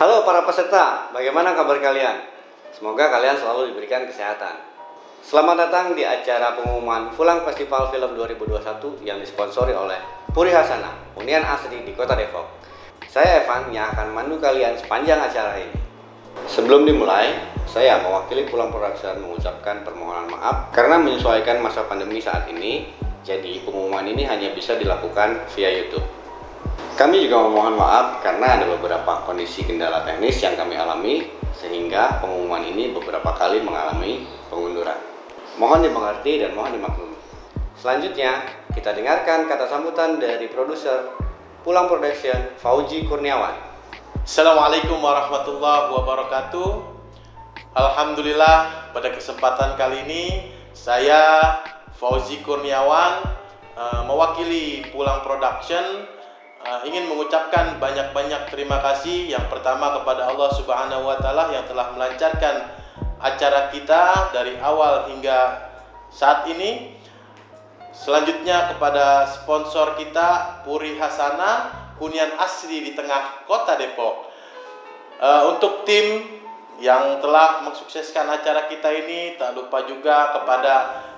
Halo para peserta, bagaimana kabar kalian? Semoga kalian selalu diberikan kesehatan. Selamat datang di acara pengumuman Pulang Festival Film 2021 yang disponsori oleh Puri Hasana, hunian asri di Kota Depok. Saya Evan yang akan memandu kalian sepanjang acara ini. Sebelum dimulai, saya mewakili Pulang Production mengucapkan permohonan maaf karena menyesuaikan masa pandemi saat ini, jadi pengumuman ini hanya bisa dilakukan via YouTube. Kami juga memohon maaf karena ada beberapa kondisi kendala teknis yang kami alami sehingga pengumuman ini beberapa kali mengalami pengunduran. Mohon dimengerti dan mohon dimaklumi. Selanjutnya, kita dengarkan kata sambutan dari produser Pulang Production, Fauzi Kurniawan. Assalamualaikum warahmatullahi wabarakatuh. Alhamdulillah, pada kesempatan kali ini saya Fauzi Kurniawan mewakili Pulang Production ingin mengucapkan banyak-banyak terima kasih. Yang pertama kepada Allah Subhanahu wa Ta'ala yang telah melancarkan acara kita dari awal hingga saat ini. Selanjutnya kepada sponsor kita Puri Hasana, hunian asri di tengah Kota Depok. Untuk tim yang telah mensukseskan acara kita ini, tak lupa juga kepada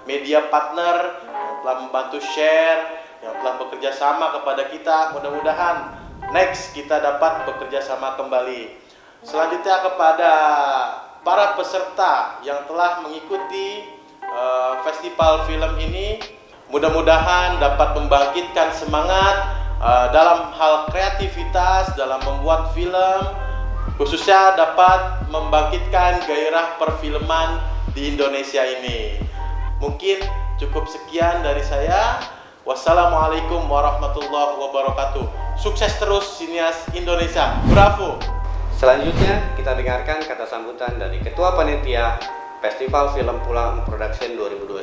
media partner yang telah membantu share, yang telah bekerja sama kepada kita. Mudah-mudahan next kita dapat bekerja sama kembali. Selanjutnya kepada para peserta yang telah mengikuti festival film ini, mudah-mudahan dapat membangkitkan semangat dalam hal kreativitas, dalam membuat film, khususnya dapat membangkitkan gairah perfilman di Indonesia ini. Mungkin cukup sekian dari saya. Wassalamualaikum warahmatullahi wabarakatuh. Sukses terus sinias Indonesia. Bravo. Selanjutnya kita dengarkan kata sambutan dari Ketua Panitia Festival Film Pulang Production 2021,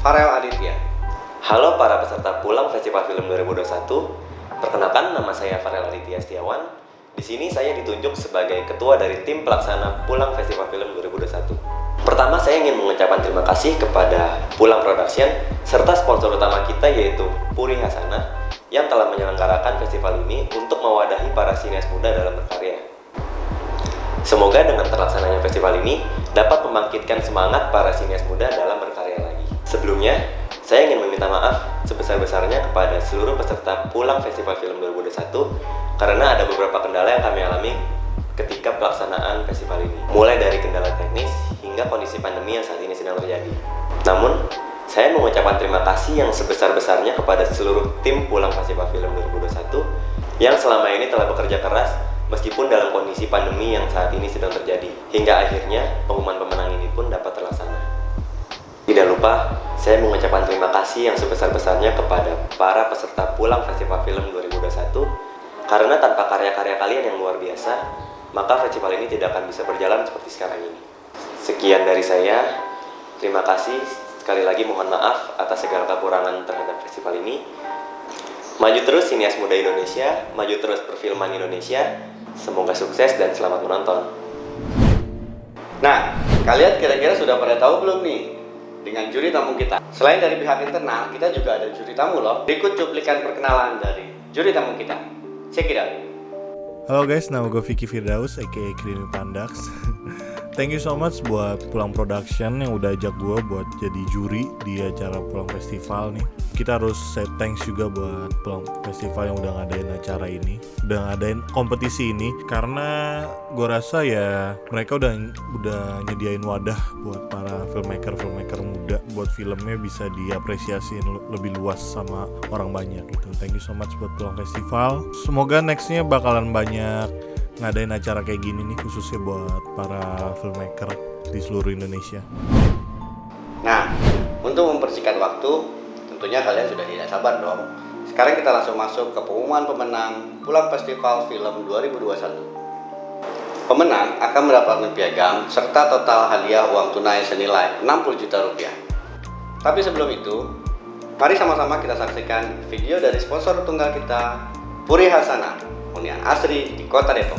Farel Aditya. Halo para peserta Pulang Festival Film 2021. Perkenalkan, nama saya Farel Aditya Setiawan. Di sini saya ditunjuk sebagai ketua dari tim pelaksana Pulang Festival Film 2021. Pertama, saya ingin mengucapkan terima kasih kepada Pulang Production serta sponsor utama kita yaitu Puri Hasana yang telah menyelenggarakan festival ini untuk mewadahi para sinias muda dalam berkarya. Semoga dengan terlaksananya festival ini dapat membangkitkan semangat para sinias muda dalam berkarya lagi. Sebelumnya, saya ingin meminta maaf sebesar-besarnya kepada seluruh peserta Pulang Festival Film 2021 karena ada beberapa kendala yang kami alami ketika pelaksanaan festival ini, mulai dari kendala teknis hingga kondisi pandemi yang saat ini sedang terjadi. Namun, saya mengucapkan terima kasih yang sebesar-besarnya kepada seluruh tim Pulang Festival Film 2021 yang selama ini telah bekerja keras meskipun dalam kondisi pandemi yang saat ini sedang terjadi, hingga akhirnya pengumuman pemenang ini pun dapat terlaksana. Tidak lupa, saya mengucapkan terima kasih yang sebesar-besarnya kepada para peserta Pulang Festival Film 2021 karena tanpa karya-karya kalian yang luar biasa, maka festival ini tidak akan bisa berjalan seperti sekarang ini. Sekian dari saya. Terima kasih. Sekali lagi mohon maaf atas segala kekurangan terhadap festival ini. Maju terus sinias muda Indonesia, maju terus perfilman Indonesia. Semoga sukses dan selamat menonton. Nah, kalian kira-kira sudah pada tahu belum nih dengan juri tamu kita? Selain dari pihak internal, kita juga ada juri tamu loh. Berikut cuplikan perkenalan dari juri tamu kita. Check it out. Halo guys, nama gue Vicky Firdaus aka Creamy Pandax. Thank you so much buat Pulang Production yang udah ajak gue buat jadi juri di acara Pulang Festival nih. Kita harus say thanks juga buat Pulang Festival yang udah ngadain acara ini, udah ngadain kompetisi ini, karena gue rasa ya mereka udah nyediain wadah buat para filmmaker muda buat filmnya bisa diapresiasiin lebih luas sama orang banyak gitu. Thank you so much buat Pulang Festival. Semoga nextnya bakalan banyak ngadain acara kayak gini nih, khususnya buat para filmmaker di seluruh Indonesia. Nah, untuk mempersingkat waktu, tentunya kalian sudah tidak sabar dong. Sekarang kita langsung masuk ke pengumuman pemenang Pulang Festival Film 2021. Pemenang akan mendapatkan piagam serta total hadiah uang tunai senilai 60 juta rupiah. Tapi sebelum itu, mari sama-sama kita saksikan video dari sponsor tunggal kita, Puri Hasana, hunian asri di Kota Depok.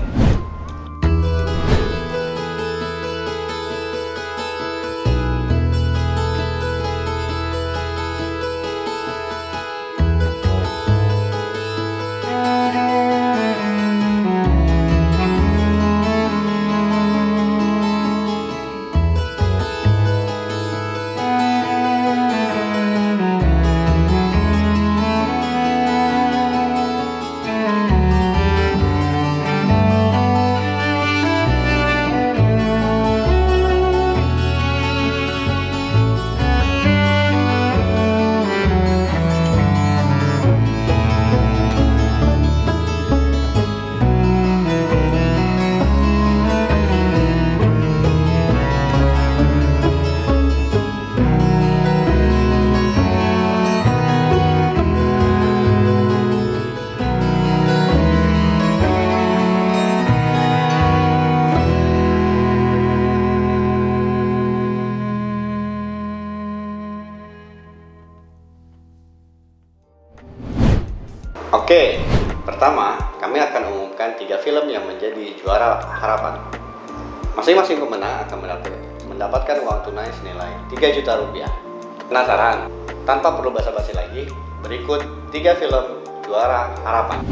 Oke, pertama kami akan umumkan 3 film yang menjadi juara harapan. Masing-masing pemenang akan mendapatkan uang tunai senilai 3 juta rupiah. Penasaran? Tanpa perlu basa-basi lagi, berikut 3 film juara harapan.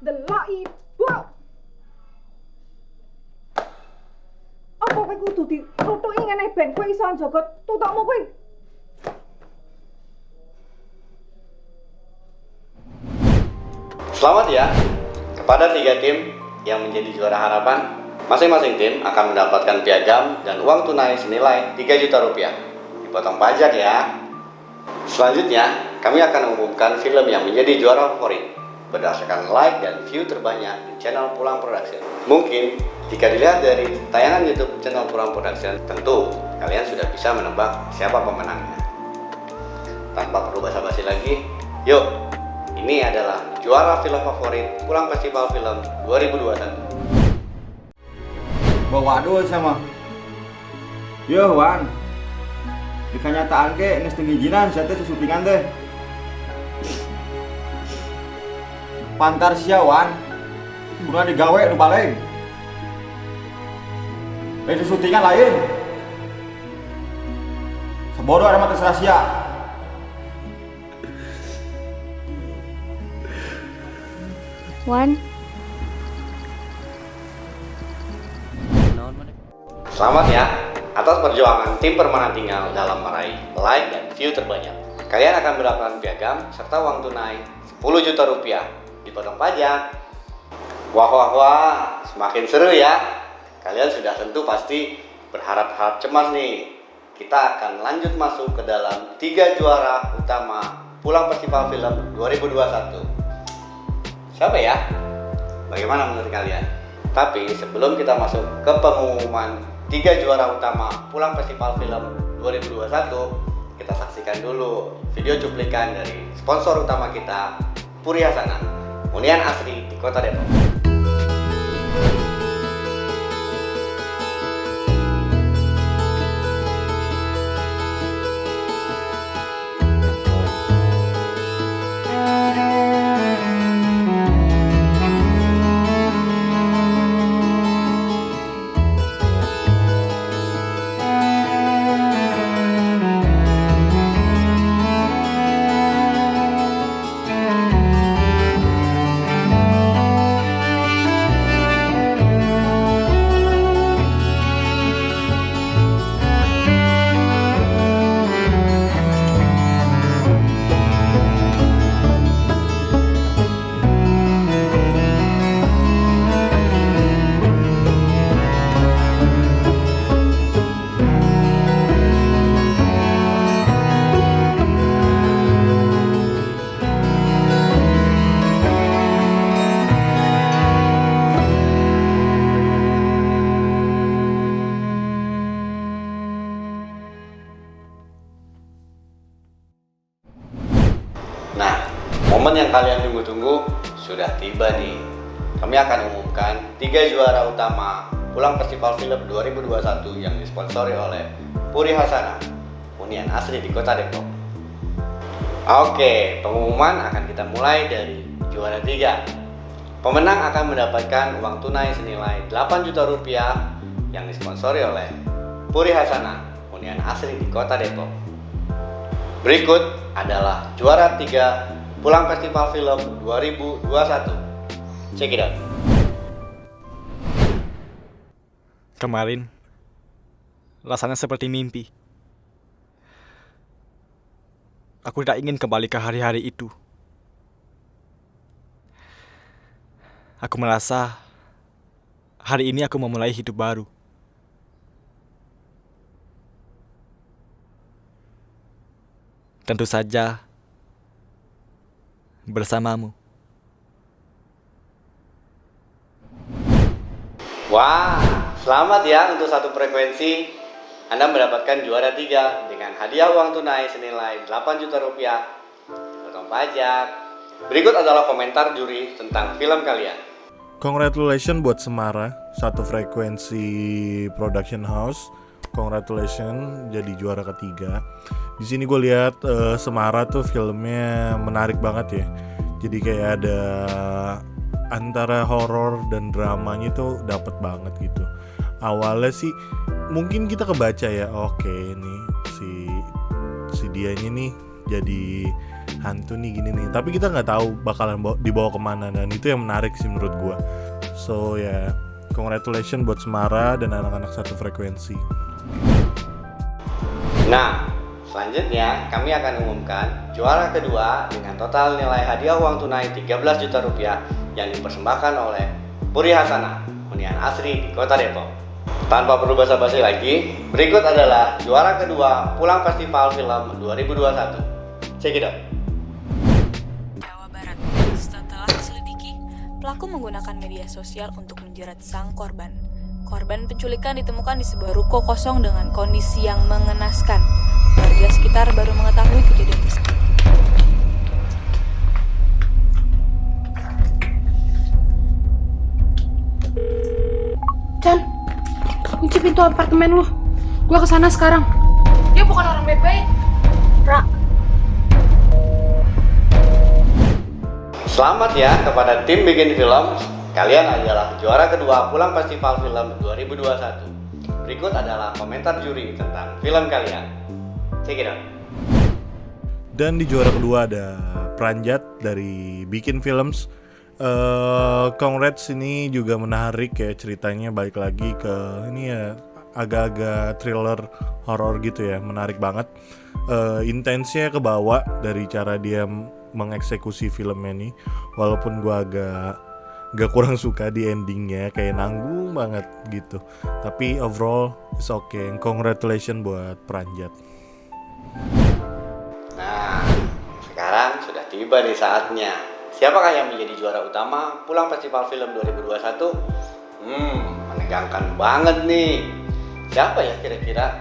Delok ibu. Apa kowe kudu ditutuki ngene ben kowe iso njaga tutokmu kowe? Selamat ya kepada 3 tim yang menjadi juara harapan. Masing-masing tim akan mendapatkan piagam dan uang tunai senilai 3 juta rupiah. Dipotong pajak ya. Selanjutnya, kami akan umumkan film yang menjadi juara favorit berdasarkan like dan view terbanyak di channel Pulang Production. Mungkin jika dilihat dari tayangan YouTube channel Pulang Production, tentu kalian sudah bisa menebak siapa pemenangnya. Tanpa perlu basa-basi lagi, yuk, ini adalah juara film favorit Pulang Festival Film 2021. Waduh sama. Yo Wan. Di kenyataan ke geus teu ngijinan saya teh syutingan teh. Pantar sia Wan. Kudu digawe nu baleng. Itu syutingan lain. Sebodoh ada mah terserah sia. Wan, Selamat ya atas perjuangan tim Permana Tinggal dalam meraih like dan view terbanyak. Kalian akan mendapatkan piagam serta uang tunai 10 juta rupiah dipotong pajak. Wah, semakin seru ya. Kalian sudah tentu pasti berharap-harap cemas nih. Kita akan lanjut masuk ke dalam 3 juara utama Pulang Festival Film 2021. Siapa ya? Bagaimana menurut kalian? Tapi sebelum kita masuk ke pengumuman 3 juara utama Pulang Festival Film 2021, kita saksikan dulu video cuplikan dari sponsor utama kita, Puri Hasana, hunian asri di Kota Depok. Nah, momen yang kalian tunggu-tunggu sudah tiba nih. Kami akan umumkan 3 juara utama Pulang Festival Film 2021 yang disponsori oleh Puri Hasana, hunian asli di Kota Depok. Oke, pengumuman akan kita mulai dari juara 3. Pemenang akan mendapatkan uang tunai senilai 8 juta rupiah yang disponsori oleh Puri Hasana, hunian asli di Kota Depok. Berikut adalah juara 3 Pulang Festival Film 2021. Check it out. Kemarin, rasanya seperti mimpi. Aku tidak ingin kembali ke hari-hari itu. Aku merasa hari ini aku memulai hidup baru. Tentu saja, bersamamu. Wah, selamat ya untuk satu frekuensi. Anda mendapatkan juara 3 dengan hadiah uang tunai senilai 8 juta rupiah, potong pajak. Berikut adalah komentar juri tentang film kalian. Congratulations buat Semara, satu frekuensi production house. Congratulations jadi juara ketiga. Di sini gue lihat Semara tuh filmnya menarik banget ya. Jadi kayak ada antara horor dan dramanya tuh dapet banget gitu. Awalnya sih mungkin kita kebaca ya, oke nih si dianya nih jadi hantu nih gini nih. Tapi kita nggak tahu bakalan dibawa kemana, dan itu yang menarik sih menurut gue. So ya, congratulations buat Semara dan anak-anak satu frekuensi. Nah, selanjutnya kami akan umumkan juara kedua dengan total nilai hadiah uang tunai 13 juta rupiah yang dipersembahkan oleh Puri Hasanah, hunian asri di Kota Depok. Tanpa perlu basa-basi lagi, berikut adalah juara kedua Pulang Festival Film 2021. Check it out. Jawa Barat. Setelah diselidiki, pelaku menggunakan media sosial untuk menjerat sang korban. Korban penculikan ditemukan di sebuah ruko kosong dengan kondisi yang mengenaskan. Warga sekitar baru mengetahui kejadian tersebut. Chan, kunci pintu apartemen lu. Gua kesana sekarang. Dia bukan orang baik-baik. Ra. Selamat ya kepada tim bikin film. Kalian adalah juara kedua Pulang Festival Film 2021. Berikut adalah komentar juri tentang film kalian. Check it out. Dan di juara kedua ada Pranjat dari Bikin Films. Congrats, ini juga menarik ya ceritanya, balik lagi ke ini ya, agak-agak thriller horor gitu ya, menarik banget. Intensnya kebawa dari cara dia mengeksekusi filmnya nih, walaupun gua agak kurang suka di endingnya, kayak nanggung banget gitu. Tapi overall it's okay. Congratulations buat Pranjat. Nah, sekarang sudah tiba nih saatnya. Siapakah yang menjadi juara utama Pulang Festival Film 2021? Menegangkan banget nih. Siapa ya kira-kira?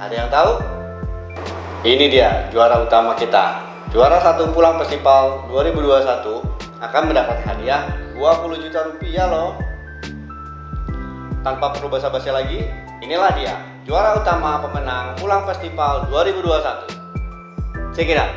Ada yang tahu? Ini dia juara utama kita. Juara 1 Pulang Festival 2021 akan mendapat hadiah 20 juta rupiah loh. Tanpa perlu basa-basi lagi, inilah dia juara utama pemenang Pulang Festival 2021. Check it out.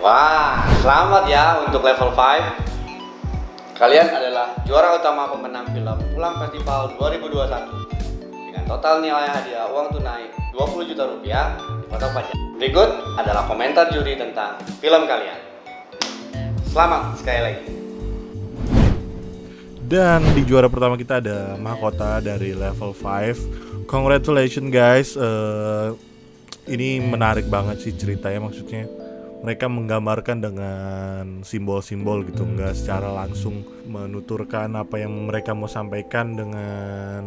Wah, selamat ya untuk level 5. Kalian adalah juara utama pemenang film Pulang Festival 2021 dengan total nilai hadiah uang tunai 20 juta rupiah dipotong pajak. Berikut adalah komentar juri tentang film kalian. Selamat sekali lagi. Dan di juara pertama kita ada Mahkota dari level 5. Congratulations guys. Ini menarik banget sih ceritanya, maksudnya mereka menggambarkan dengan simbol-simbol gitu, nggak secara langsung menuturkan apa yang mereka mau sampaikan dengan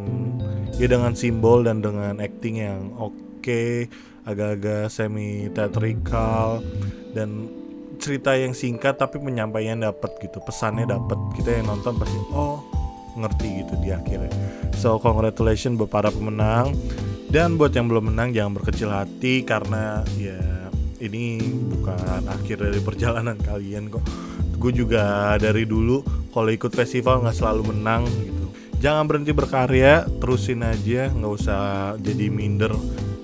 simbol dan dengan acting yang oke, agak-agak semi theatrical, dan cerita yang singkat tapi penyampaian dapat gitu, pesannya dapat, kita yang nonton pasti ngerti gitu di akhirnya. So congratulations buat para pemenang, dan buat yang belum menang jangan berkecil hati, karena ya ini bukan akhir dari perjalanan kalian kok. Gue juga dari dulu kalau ikut festival nggak selalu menang gitu. Jangan berhenti berkarya, terusin aja, nggak usah jadi minder.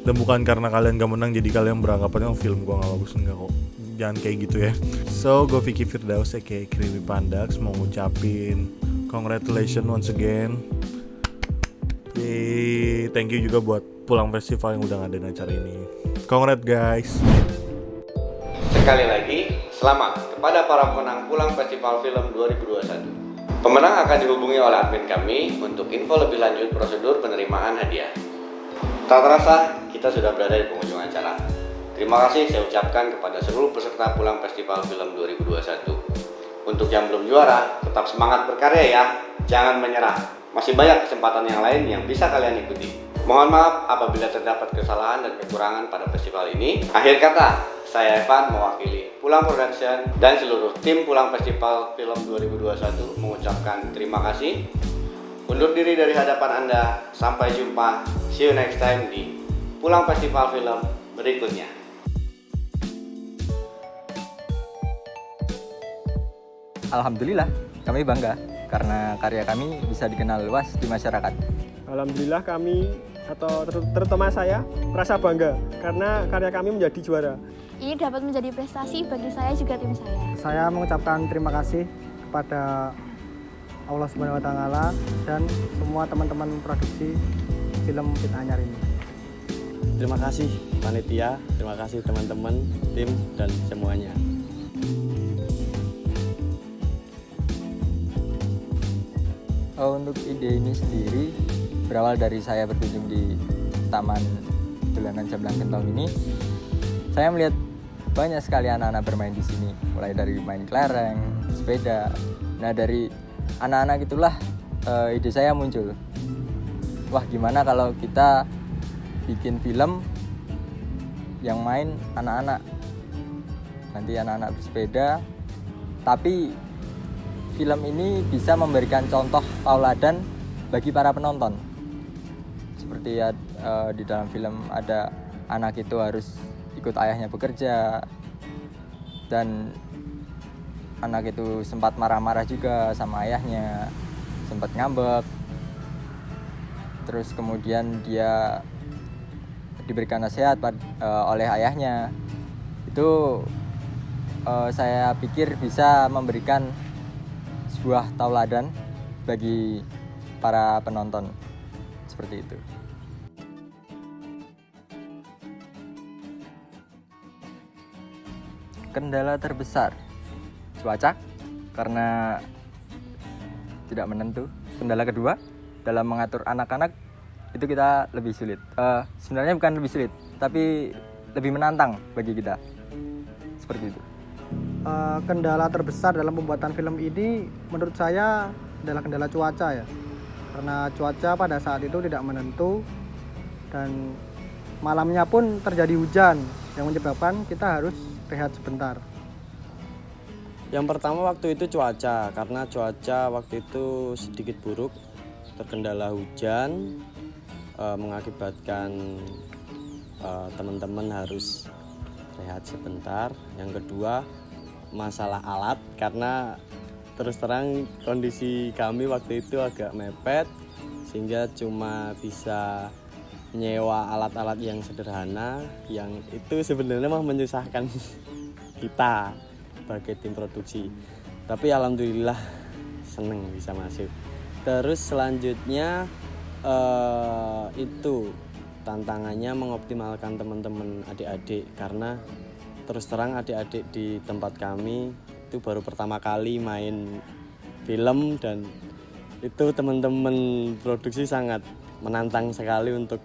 Dan bukan karena kalian gak menang jadi kalian beranggapan film gue nggak bagus, enggak kok. Jangan kayak gitu ya. So gue Vicky Firdaus aka Creamy Pandax mau ngucapin congratulations once again. Thank you juga buat Pulang Festival yang udah ngadain acara ini. Congrats guys. Sekali lagi, selamat kepada para pemenang Pulang Festival Film 2021. Pemenang akan dihubungi oleh admin kami untuk info lebih lanjut prosedur penerimaan hadiah. Tak terasa, kita sudah berada di penghujung acara. Terima kasih saya ucapkan kepada seluruh peserta Pulang Festival Film 2021. Untuk yang belum juara, tetap semangat berkarya ya, jangan menyerah. Masih banyak kesempatan yang lain yang bisa kalian ikuti. Mohon maaf apabila terdapat kesalahan dan kekurangan pada festival ini. Akhir kata, saya Evan mewakili Pulang Production dan seluruh tim Pulang Festival Film 2021 mengucapkan terima kasih. Undur diri dari hadapan Anda, sampai jumpa. See you next time di Pulang Festival Film berikutnya. Alhamdulillah, kami bangga karena karya kami bisa dikenal luas di masyarakat. Alhamdulillah kami atau terutama saya merasa bangga karena karya kami menjadi juara. Ini dapat menjadi prestasi bagi saya juga tim saya. Saya mengucapkan terima kasih kepada Allah Subhanahu wa taala dan semua teman-teman produksi film Kita Anyar ini. Terima kasih panitia, terima kasih teman-teman, tim dan semuanya. Untuk ide ini sendiri berawal dari saya berkunjung di Taman Dolanan Jamblang Gentong ini. Saya melihat banyak sekali anak-anak bermain di sini, mulai dari main kelereng, sepeda. Nah, dari anak-anak itulah ide saya muncul. Wah, gimana kalau kita bikin film yang main anak-anak. Nanti anak-anak bersepeda, tapi film ini bisa memberikan contoh tauladan bagi para penonton. Seperti di dalam film ada anak itu harus ikut ayahnya bekerja, dan anak itu sempat marah-marah juga sama ayahnya, sempat ngambek. Terus kemudian dia diberikan nasihat oleh ayahnya. Itu saya pikir bisa memberikan sebuah tauladan bagi para penonton, seperti itu. Kendala terbesar cuaca karena tidak menentu. Kendala kedua dalam mengatur anak-anak itu kita lebih sulit. Sebenarnya bukan lebih sulit, tapi lebih menantang bagi kita. Seperti itu. Kendala terbesar dalam pembuatan film ini menurut saya adalah kendala cuaca ya, karena cuaca pada saat itu tidak menentu dan malamnya pun terjadi hujan yang menyebabkan kita harus rehat sebentar. Yang pertama waktu itu cuaca, karena cuaca waktu itu sedikit buruk, terkendala hujan, mengakibatkan teman-teman harus rehat sebentar. Yang kedua masalah alat, karena terus terang kondisi kami waktu itu agak mepet sehingga cuma bisa nyewa alat-alat yang sederhana, yang itu sebenarnya mah menyusahkan kita sebagai tim produksi. Tapi alhamdulillah seneng bisa masuk. Terus selanjutnya itu tantangannya mengoptimalkan teman-teman adik-adik, karena terus terang adik-adik di tempat kami itu baru pertama kali main film, dan itu teman-teman produksi sangat menantang sekali untuk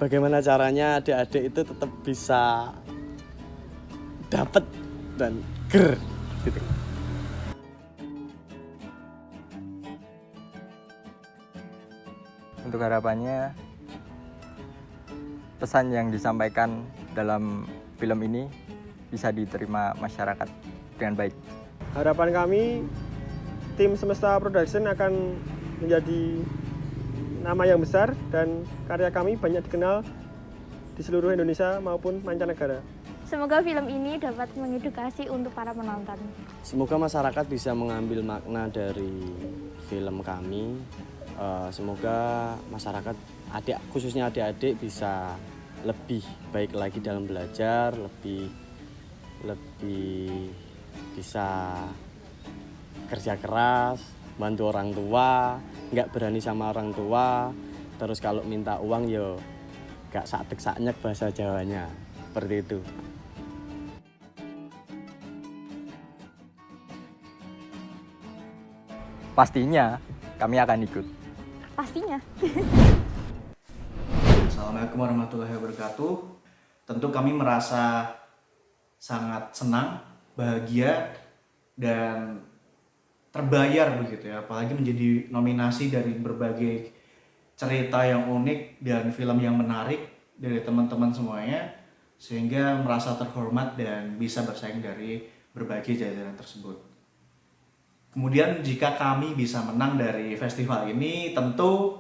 bagaimana caranya adik-adik itu tetap bisa dapat dan ger gitu. Untuk harapannya, pesan yang disampaikan dalam film ini bisa diterima masyarakat dengan baik. Harapan kami, tim Semesta Production akan menjadi nama yang besar dan karya kami banyak dikenal di seluruh Indonesia maupun mancanegara. Semoga film ini dapat mengedukasi untuk para penonton. Semoga masyarakat bisa mengambil makna dari film kami. Semoga masyarakat, khususnya adik-adik, bisa lebih baik lagi dalam belajar, lebih bisa kerja keras, bantu orang tua, nggak berani sama orang tua. Terus kalau minta uang yo nggak satek-saknyek bahasa Jawanya, seperti itu. pastinya kami akan ikut. Pastinya. Assalamualaikum warahmatullahi wabarakatuh. Tentu kami merasa sangat senang, bahagia, dan terbayar begitu ya. Apalagi menjadi nominasi dari berbagai cerita yang unik dan film yang menarik dari teman-teman semuanya, sehingga merasa terhormat dan bisa bersaing dari berbagai jajaran tersebut. Kemudian jika kami bisa menang dari festival ini, tentu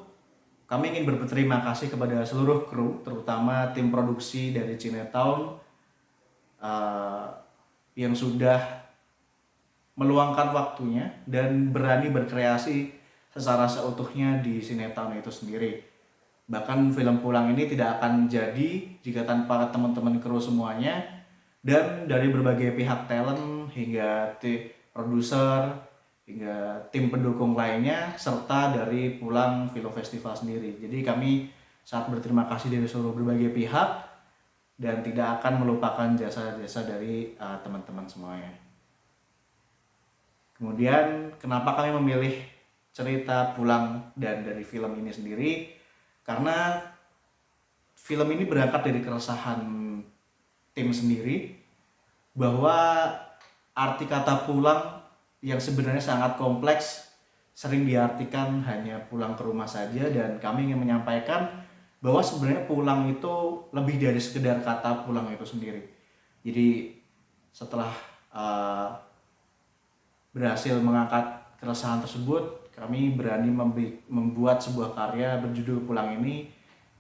kami ingin berterima kasih kepada seluruh kru, terutama tim produksi dari Cinetown yang sudah meluangkan waktunya dan berani berkreasi secara seutuhnya di Cinetown itu sendiri. Bahkan film Pulang ini tidak akan jadi jika tanpa teman-teman kru semuanya, dan dari berbagai pihak talent hingga tim produser hingga tim pendukung lainnya, serta dari Pulang Film Festival sendiri. Jadi kami sangat berterima kasih dari seluruh berbagai pihak dan tidak akan melupakan jasa-jasa dari teman-teman semuanya. Kemudian kenapa kami memilih cerita Pulang dan dari film ini sendiri? Karena film ini berangkat dari keresahan tim sendiri, bahwa arti kata pulang yang sebenarnya sangat kompleks sering diartikan hanya pulang ke rumah saja, dan kami ingin menyampaikan bahwa sebenarnya pulang itu lebih dari sekedar kata pulang itu sendiri. Jadi setelah berhasil mengangkat keresahan tersebut, kami berani membuat sebuah karya berjudul Pulang ini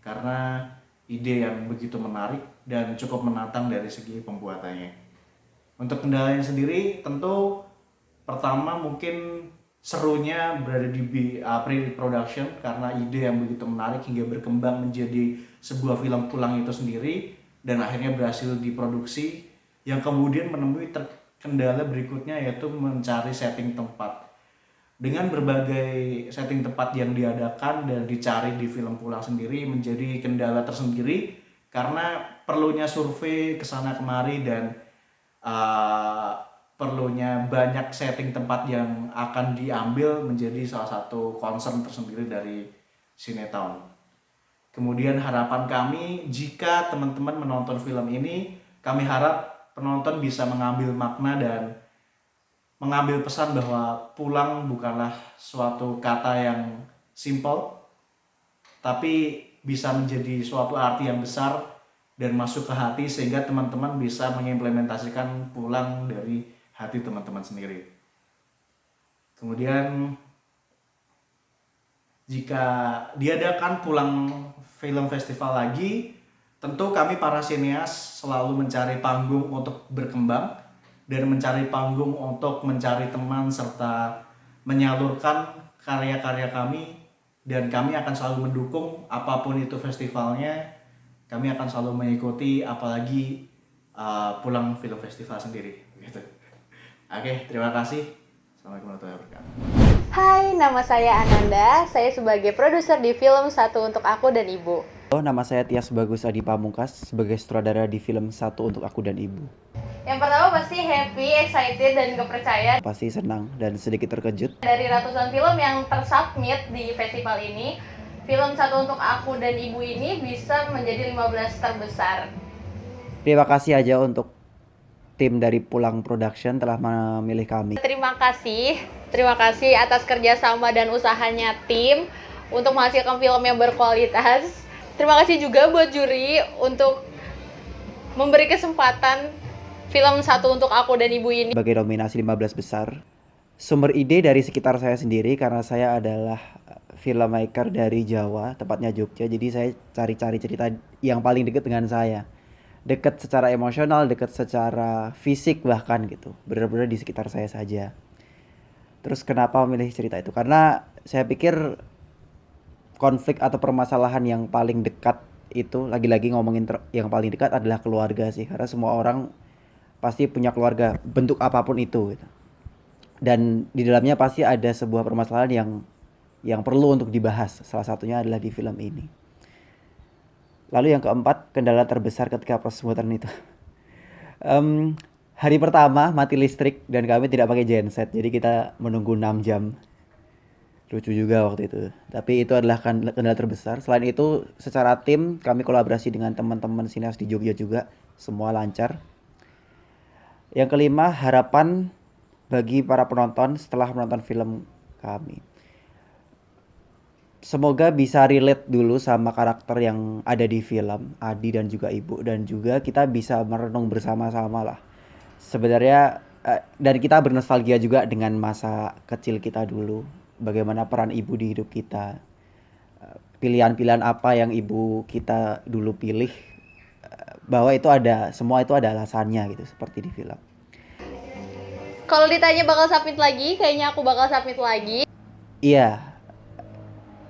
karena ide yang begitu menarik dan cukup menantang dari segi pembuatannya. Untuk kendalanya sendiri, tentu pertama mungkin serunya berada di pre-production, karena ide yang begitu menarik hingga berkembang menjadi sebuah film Pulang itu sendiri dan akhirnya berhasil diproduksi, yang kemudian menemui kendala berikutnya yaitu mencari setting tempat. Dengan berbagai setting tempat yang diadakan dan dicari di film Pulang sendiri menjadi kendala tersendiri, karena perlunya survei kesana kemari dan perlunya banyak setting tempat yang akan diambil menjadi salah satu concern tersendiri dari Cinetown. Kemudian harapan kami, jika teman-teman menonton film ini, kami harap penonton bisa mengambil makna dan mengambil pesan bahwa pulang bukanlah suatu kata yang simple, tapi bisa menjadi suatu arti yang besar dan masuk ke hati, sehingga teman-teman bisa mengimplementasikan pulang dari hati teman-teman sendiri. Kemudian jika diadakan Pulang Film Festival lagi, tentu kami para sineas selalu mencari panggung untuk berkembang dan mencari panggung untuk mencari teman serta menyalurkan karya-karya kami, dan kami akan selalu mendukung apapun itu festivalnya. Kami akan selalu mengikuti, apalagi Pulang Film Festival sendiri gitu. Oke, terima kasih. Assalamualaikum warahmatullahi wabarakatuh. Hai, nama saya Ananda. Saya sebagai produser di film Satu Untuk Aku dan Ibu. Nama saya Tias Bagus Adi Pamungkas sebagai sutradara di film Satu Untuk Aku dan Ibu. Yang pertama pasti happy, excited, dan kepercaya. Pasti senang dan sedikit terkejut. Dari ratusan film yang tersubmit di festival ini, film Satu Untuk Aku dan Ibu ini bisa menjadi 15 terbesar. Terima kasih aja untuk tim dari Pulang Production telah memilih kami. Terima kasih atas kerjasama dan usahanya tim untuk menghasilkan film yang berkualitas. Terima kasih juga buat juri untuk memberi kesempatan film Satu Untuk Aku dan Ibu ini sebagai nominasi 15 besar. Sumber ide dari sekitar saya sendiri, karena saya adalah filmmaker dari Jawa, tepatnya Jogja. Jadi saya cari-cari cerita yang paling dekat dengan saya. Dekat secara emosional, dekat secara fisik bahkan gitu. Benar-benar di sekitar saya saja. Terus kenapa memilih cerita itu? Karena saya pikir konflik atau permasalahan yang paling dekat itu, lagi-lagi ngomongin yang paling dekat adalah keluarga sih. Karena semua orang pasti punya keluarga, bentuk apapun itu gitu. Dan di dalamnya pasti ada sebuah permasalahan yang perlu untuk dibahas. Salah satunya adalah di film ini. Lalu yang keempat, kendala terbesar ketika proses pembuatan itu. Hari pertama mati listrik dan kami tidak pakai genset, jadi kita menunggu 6 jam. lucu juga waktu itu. Tapi itu adalah kendala terbesar. Selain itu, secara tim kami kolaborasi dengan teman-teman sineas di Jogja juga, semua lancar. Yang kelima, harapan bagi para penonton setelah menonton film kami. Semoga bisa relate dulu sama karakter yang ada di film, Adi dan juga Ibu, dan juga kita bisa merenung bersama-sama lah. Sebenarnya dan kita bernostalgia juga dengan masa kecil kita dulu, bagaimana peran ibu di hidup kita, pilihan-pilihan apa yang ibu kita dulu pilih, bahwa itu ada, semua itu ada alasannya gitu, seperti di film. Kalau ditanya bakal submit lagi, kayaknya aku bakal submit lagi. Iya,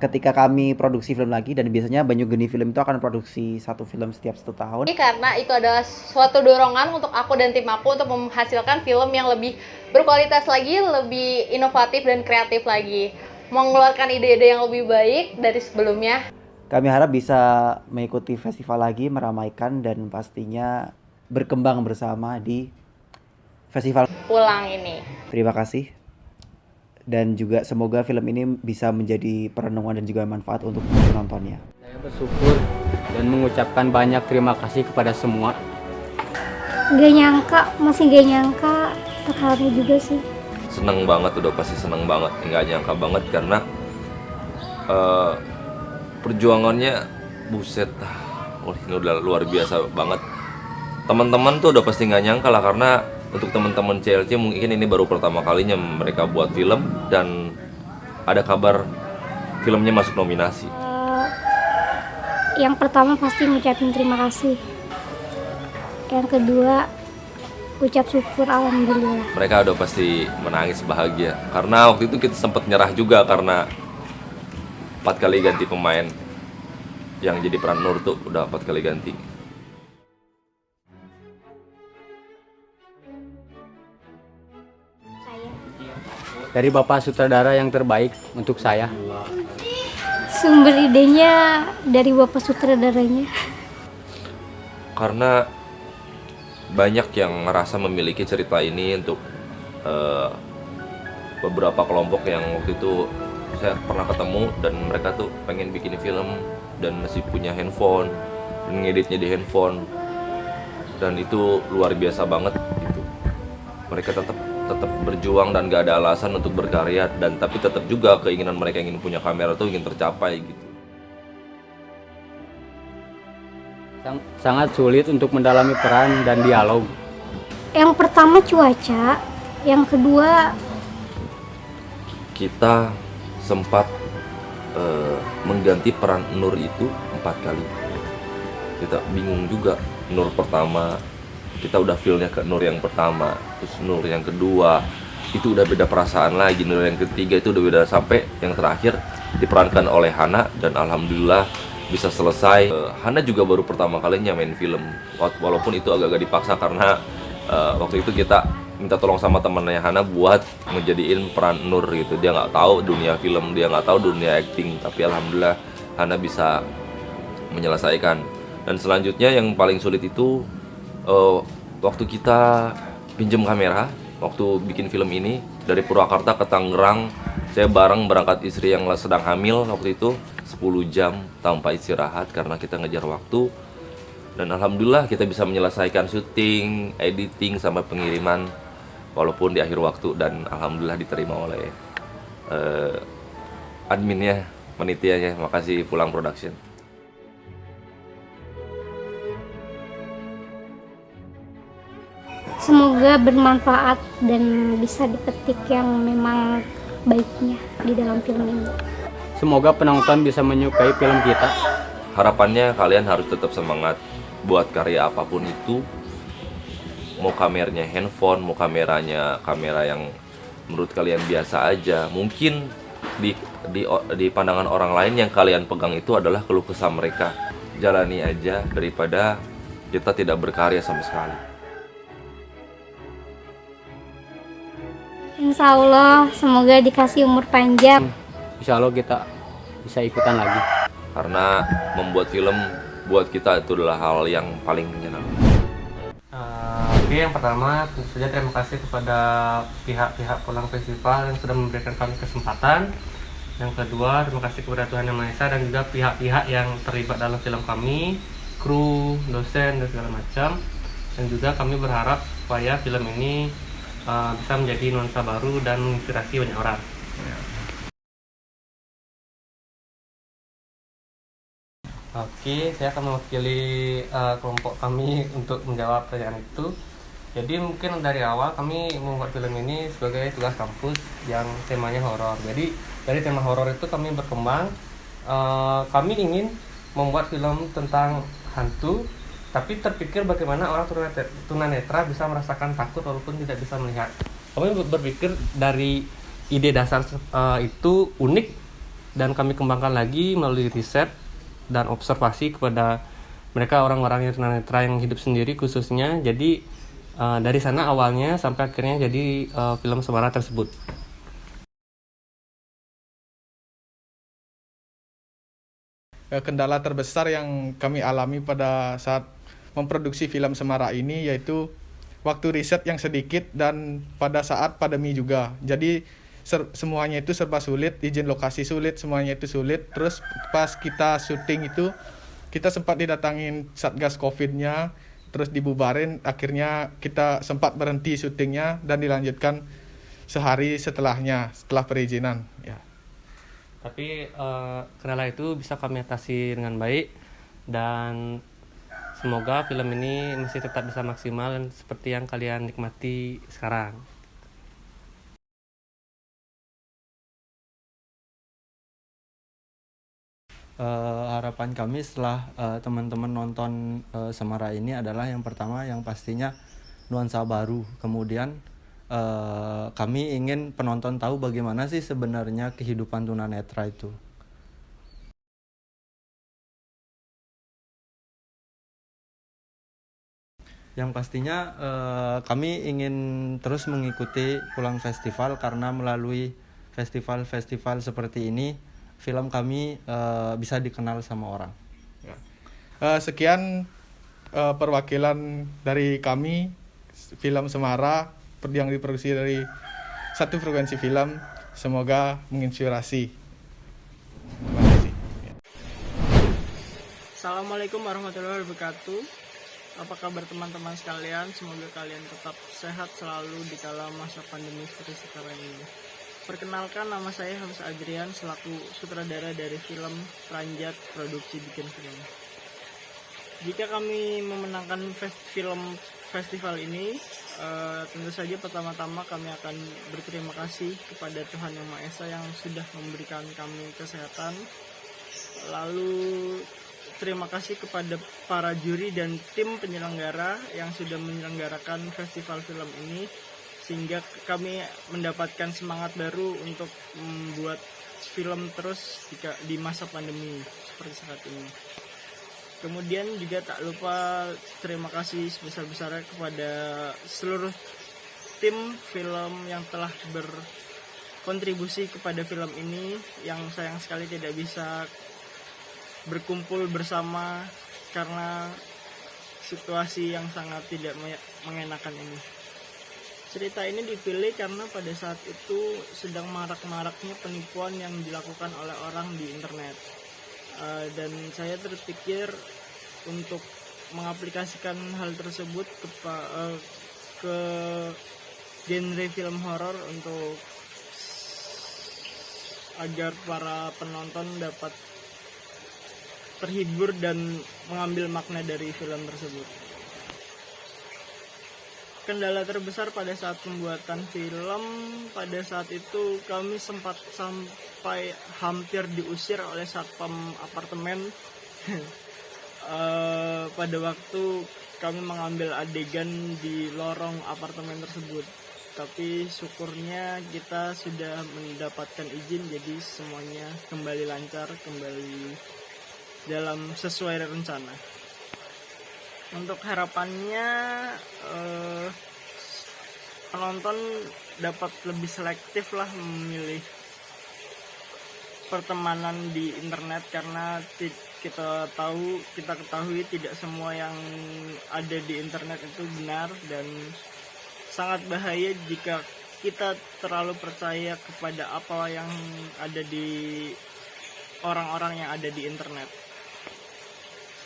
ketika kami produksi film lagi, dan biasanya Banyu Geni Film itu akan produksi satu film setiap 1 tahun. Karena itu adalah suatu dorongan untuk aku dan tim aku untuk menghasilkan film yang lebih berkualitas lagi, lebih inovatif dan kreatif lagi. Mengeluarkan ide-ide yang lebih baik dari sebelumnya. Kami harap bisa mengikuti festival lagi, meramaikan, dan pastinya berkembang bersama di festival Pulang ini. Terima kasih. Dan juga semoga film ini bisa menjadi perenungan dan juga manfaat untuk penontonnya. Saya bersyukur dan mengucapkan banyak terima kasih kepada semua. Gak nyangka, masih gak nyangka, terharu juga sih. Seneng banget, udah pasti seneng banget. Nggak nyangka banget karena perjuangannya buset. Ini udah luar biasa banget. Teman-teman tuh udah pasti nggak nyangka lah, karena untuk teman-teman CLC mungkin ini baru pertama kalinya mereka buat film dan ada kabar filmnya masuk nominasi. Yang pertama pasti ngucapin terima kasih. Yang kedua, ucap syukur, alhamdulillah. Mereka udah pasti menangis bahagia karena waktu itu kita sempat nyerah juga karena 4 kali ganti pemain. Yang jadi peran Nur tuh udah 4 kali ganti. Dari Bapak Sutradara yang terbaik untuk saya. Sumber idenya dari Bapak Sutradaranya. Karena banyak yang ngerasa memiliki cerita ini untuk beberapa kelompok yang waktu itu saya pernah ketemu, dan mereka tuh pengen bikin film dan masih punya handphone dan ngeditnya di handphone, dan itu luar biasa banget gitu. Mereka tetap berjuang dan gak ada alasan untuk berkarya, dan tapi tetap juga keinginan mereka ingin punya kamera tuh ingin tercapai gitu. Sangat sulit untuk mendalami peran dan dialog. Yang pertama cuaca, yang kedua Kita sempat mengganti peran Nur itu 4 kali. Kita bingung juga. Nur pertama kita udah feel-nya ke Nur yang pertama, terus Nur yang kedua itu udah beda perasaan lagi, Nur yang ketiga itu udah beda, sampai yang terakhir diperankan oleh Hana, dan alhamdulillah bisa selesai. Hana juga baru pertama kalinya main film, walaupun itu agak-agak dipaksa karena waktu itu kita minta tolong sama temannya Hana buat ngejadiin peran Nur gitu. Dia nggak tahu dunia film, dia nggak tahu dunia acting, tapi alhamdulillah Hana bisa menyelesaikan. Dan selanjutnya yang paling sulit itu waktu kita pinjam kamera, waktu bikin film ini dari Purwakarta ke Tangerang, saya bareng berangkat istri yang sedang hamil waktu itu 10 jam tanpa istirahat karena kita ngejar waktu. Dan alhamdulillah kita bisa menyelesaikan syuting, editing, sampai pengiriman walaupun di akhir waktu, dan alhamdulillah diterima oleh adminnya, panitianya. Makasih Pulang Production. semoga bermanfaat dan bisa dipetik yang memang baiknya di dalam film ini. Semoga penonton bisa menyukai film kita. Harapannya kalian harus tetap semangat buat karya apapun itu. Mau kameranya handphone, mau kameranya kamera yang menurut kalian biasa aja. Mungkin di pandangan orang lain yang kalian pegang itu adalah keluh kesah mereka. Jalani aja daripada kita tidak berkarya sama sekali. Insya Allah semoga dikasih umur panjang. Insya Allah kita bisa ikutan lagi. Karena membuat film buat kita itu adalah hal yang paling menyenangkan. Oke, yang pertama tentu saja terima kasih kepada pihak-pihak Pulang Festival yang sudah memberikan kami kesempatan Yang kedua, terima kasih kepada Tuhan Yang Maha Esa dan juga pihak-pihak yang terlibat dalam film kami, kru, dosen, dan segala macam. Dan juga kami berharap supaya film ini bisa menjadi nuansa baru dan menginspirasi banyak orang. Oke, saya akan mewakili kelompok kami untuk menjawab pertanyaan itu. Jadi mungkin dari awal kami membuat film ini sebagai tugas kampus yang temanya horor. Jadi dari tema horor itu kami berkembang. Kami ingin membuat film tentang hantu, tapi terpikir bagaimana orang tunanetra bisa merasakan takut walaupun tidak bisa melihat. Kami berpikir dari ide dasar itu unik dan kami kembangkan lagi melalui riset dan observasi kepada mereka orang-orang yang tunanetra yang hidup sendiri khususnya. Jadi dari sana awalnya sampai akhirnya jadi film Semara tersebut. Kendala terbesar yang kami alami pada saat memproduksi film Semara ini yaitu waktu riset yang sedikit dan pada saat pandemi juga. Jadi semuanya itu serba sulit, izin lokasi sulit, semuanya itu sulit. Terus pas kita syuting itu kita sempat didatangin Satgas Covid-nya, terus dibubarin, akhirnya kita sempat berhenti syutingnya dan dilanjutkan sehari setelahnya, setelah perizinan. Ya. Tapi kendala itu bisa kami atasi dengan baik dan semoga film ini masih tetap bisa maksimal dan seperti yang kalian nikmati sekarang. Harapan kami setelah teman-teman nonton Semara ini adalah yang pertama yang pastinya nuansa baru. Kemudian kami ingin penonton tahu bagaimana sih sebenarnya kehidupan tunanetra itu. Yang pastinya kami ingin terus mengikuti Pulang Festival karena melalui festival-festival seperti ini film kami bisa dikenal sama orang. Sekian perwakilan dari kami film Semara yang diproduksi dari satu frekuensi film. Semoga menginspirasi. Terima kasih. Assalamualaikum warahmatullahi wabarakatuh. Apa kabar teman-teman sekalian? Semoga kalian tetap sehat selalu di kala masa pandemi seperti sekarang ini. Perkenalkan, nama saya Hamzah Adrian selaku sutradara dari film Ranjat Produksi Bikin Film. Jika kami memenangkan film festival ini, tentu saja pertama-tama kami akan berterima kasih kepada Tuhan Yang Maha Esa yang sudah memberikan kami kesehatan. Lalu terima kasih kepada para juri dan tim penyelenggara yang sudah menyelenggarakan festival film ini, sehingga kami mendapatkan semangat baru untuk membuat film terus di masa pandemi seperti saat ini. Kemudian juga tak lupa terima kasih sebesar-besarnya kepada seluruh tim film yang telah berkontribusi kepada film ini, yang sayang sekali tidak bisa berkumpul bersama karena situasi yang sangat tidak mengenakan ini. Cerita ini dipilih karena pada saat itu sedang marak-maraknya penipuan yang dilakukan oleh orang di internet. Dan saya terpikir untuk mengaplikasikan hal tersebut ke genre film horor untuk agar para penonton dapat terhibur dan mengambil makna dari film tersebut. Kendala terbesar pada saat pembuatan film, pada saat itu kami sempat sampai hampir diusir oleh satpam apartemen pada waktu kami mengambil adegan di lorong apartemen tersebut. Tapi syukurnya kita sudah mendapatkan izin, jadi semuanya kembali lancar, kembali dalam sesuai rencana. Untuk harapannya penonton dapat lebih selektif lah memilih pertemanan di internet, karena kita ketahui tidak semua yang ada di internet itu benar, dan sangat bahaya jika kita terlalu percaya kepada apa yang ada di orang-orang yang ada di internet.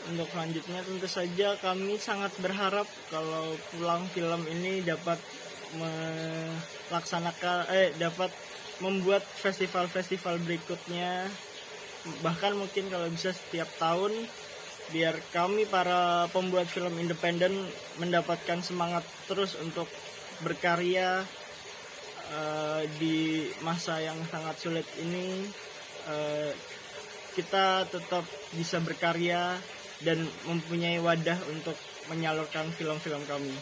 Untuk selanjutnya tentu saja kami sangat berharap kalau Pulang Film ini dapat dapat membuat festival-festival berikutnya, bahkan mungkin kalau bisa setiap tahun, biar kami para pembuat film independen mendapatkan semangat terus untuk berkarya di masa yang sangat sulit ini. Kita tetap bisa berkarya dan mempunyai wadah untuk menyalurkan film-film kami.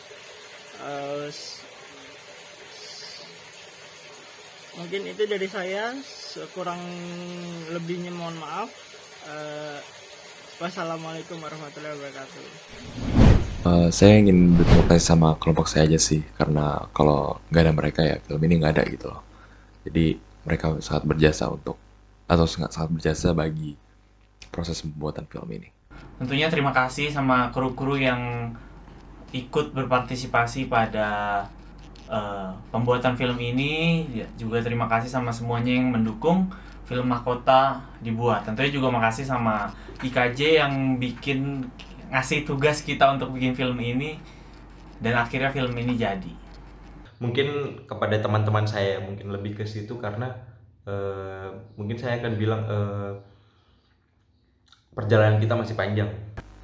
Mungkin itu dari saya, kurang lebihnya mohon maaf. Wassalamualaikum warahmatullahi wabarakatuh. Saya ingin berterima kasih sama kelompok saya aja sih, karena kalau nggak ada mereka ya film ini nggak ada gitu loh. Jadi mereka sangat berjasa sangat berjasa bagi proses pembuatan film ini. Tentunya terima kasih sama kru-kru yang ikut berpartisipasi pada pembuatan film ini. Juga terima kasih sama semuanya yang mendukung film Mahkota dibuat. Tentunya juga makasih sama IKJ yang ngasih tugas kita untuk bikin film ini, dan akhirnya film ini jadi. Mungkin kepada teman-teman saya mungkin lebih ke situ, karena mungkin saya akan bilang perjalanan kita masih panjang.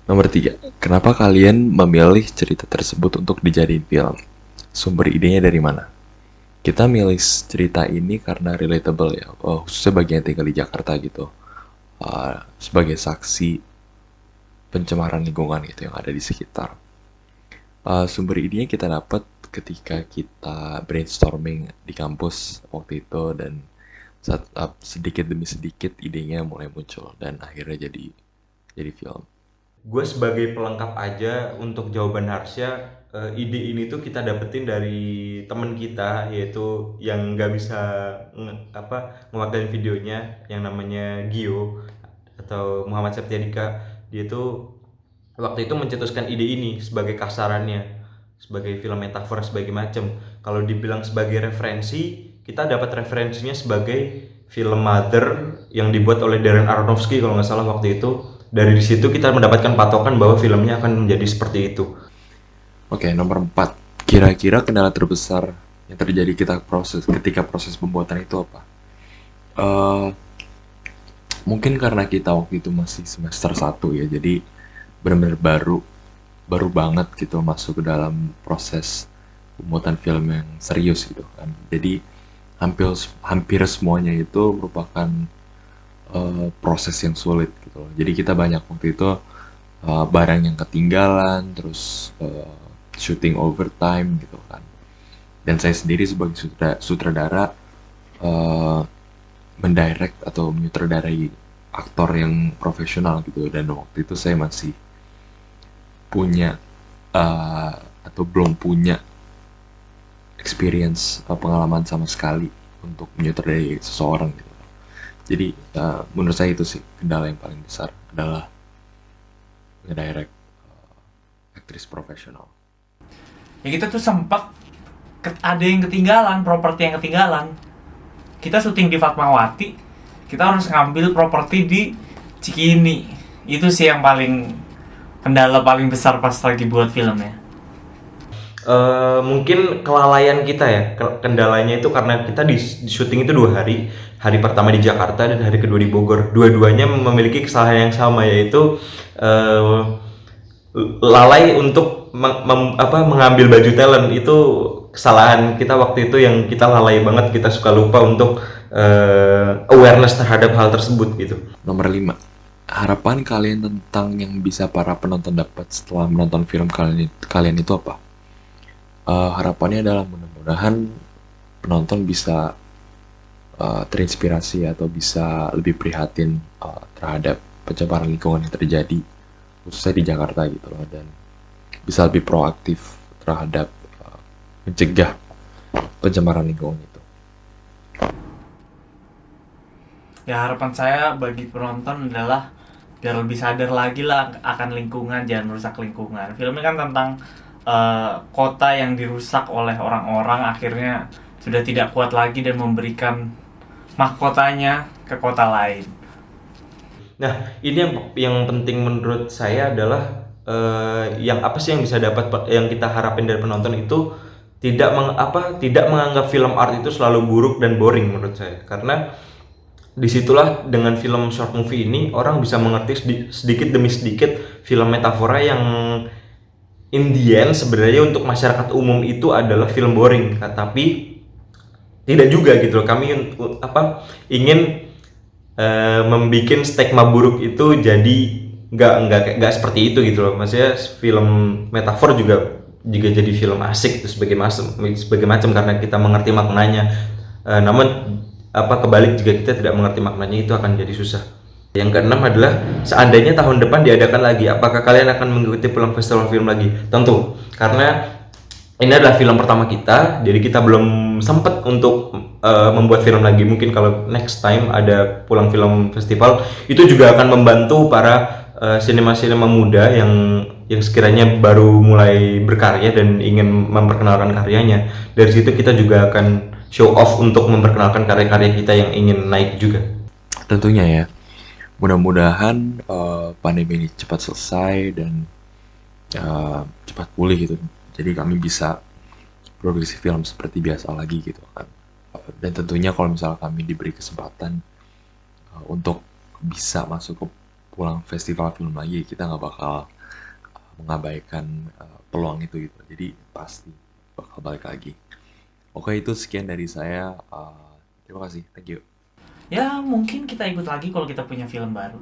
Nomor 3, kenapa kalian memilih cerita tersebut untuk dijadiin film? Sumber idenya dari mana? Kita milih cerita ini karena relatable ya, khususnya bagi yang tinggal di Jakarta gitu. Sebagai saksi pencemaran lingkungan gitu yang ada di sekitar. Sumber idenya kita dapat ketika kita brainstorming di kampus waktu itu, dan sedikit demi sedikit idenya mulai muncul dan akhirnya jadi film. Gue sebagai pelengkap aja untuk jawaban Harsya, ide ini tuh kita dapetin dari temen kita, yaitu yang nggak bisa ngewakilin videonya, yang namanya Gio atau Muhammad Septiadika. Dia tuh waktu itu mencetuskan ide ini sebagai kasarannya, sebagai film metafor, sebagai macam. Kalau dibilang sebagai referensi, kita dapat referensinya sebagai film Mother yang dibuat oleh Darren Aronofsky kalau nggak salah waktu itu. Dari situ kita mendapatkan patokan bahwa filmnya akan menjadi seperti itu. Oke, nomor 4. Kira-kira kendala terbesar yang terjadi ketika proses pembuatan itu apa? Mungkin karena kita waktu itu masih semester 1 ya, jadi benar-benar baru banget gitu masuk ke dalam proses pembuatan film yang serius gitu kan. Jadi hampir semuanya itu merupakan proses yang sulit gitu loh. Jadi kita banyak waktu itu barang yang ketinggalan, terus shooting overtime gitu kan. Dan saya sendiri sebagai sutradara mendirect atau menyutradarai aktor yang profesional gitu, dan waktu itu saya masih punya atau belum punya experience pengalaman sama sekali untuk menyutradarai seseorang gitu. Jadi menurut saya itu sih kendala yang paling besar adalah ngedirect aktris profesional. Ya kita tuh sempat ada yang ketinggalan, properti yang ketinggalan. Kita syuting di Fatmawati, kita harus ngambil properti di Cikini. Itu sih yang kendala paling besar pas lagi buat filmnya. Mungkin kelalaian kita ya, kendalanya itu karena kita di syuting itu 2 hari. Hari pertama di Jakarta dan hari kedua di Bogor. Dua-duanya memiliki kesalahan yang sama, yaitu lalai untuk mengambil baju talent. Itu kesalahan kita waktu itu, yang kita lalai banget, kita suka lupa untuk awareness terhadap hal tersebut gitu. Nomor 5, harapan kalian tentang yang bisa para penonton dapat setelah menonton film kalian itu apa? Harapannya adalah mudah-mudahan penonton bisa terinspirasi atau bisa lebih prihatin terhadap pencemaran lingkungan yang terjadi khususnya di Jakarta gitu loh, dan bisa lebih proaktif terhadap mencegah pencemaran lingkungan itu. Ya harapan saya bagi penonton adalah biar lebih sadar lagi lah akan lingkungan, jangan merusak lingkungan. Filmnya kan tentang kota yang dirusak oleh orang-orang, akhirnya sudah tidak kuat lagi dan memberikan mahkotanya ke kota lain. Nah, ini yang penting menurut saya adalah yang apa sih yang bisa dapat, yang kita harapin dari penonton itu tidak menganggap film art itu selalu buruk dan boring menurut saya. Karena disitulah dengan film short movie ini orang bisa mengerti sedikit demi sedikit film metafora yang in the end sebenarnya untuk masyarakat umum itu adalah film boring, tapi tidak juga gitu loh. Kami ingin membuat stigma buruk itu jadi nggak seperti itu gitu loh. Maksudnya film metafor juga jadi film asik itu sebagai macam karena kita mengerti maknanya. Namun kebalik jika kita tidak mengerti maknanya itu akan jadi susah. Yang keenam adalah seandainya tahun depan diadakan lagi, apakah kalian akan mengikuti Pulang Festival Film lagi? Tentu, karena ini adalah film pertama kita, jadi kita belum sempat untuk membuat film lagi. Mungkin kalau next time ada Pulang Film Festival, itu juga akan membantu para sinema-sinema muda yang sekiranya baru mulai berkarya dan ingin memperkenalkan karyanya. Dari situ kita juga akan show off untuk memperkenalkan karya-karya kita yang ingin naik juga. Tentunya ya, mudah-mudahan pandemi ini cepat selesai dan cepat pulih gitu. Jadi kami bisa produksi film seperti biasa lagi gitu kan. Dan tentunya kalau misalnya kami diberi kesempatan untuk bisa masuk ke Pulang Festival Film lagi, kita nggak bakal mengabaikan peluang itu gitu. Jadi pasti bakal balik lagi. Oke, itu sekian dari saya. Terima kasih, thank you. Ya mungkin kita ikut lagi kalau kita punya film baru.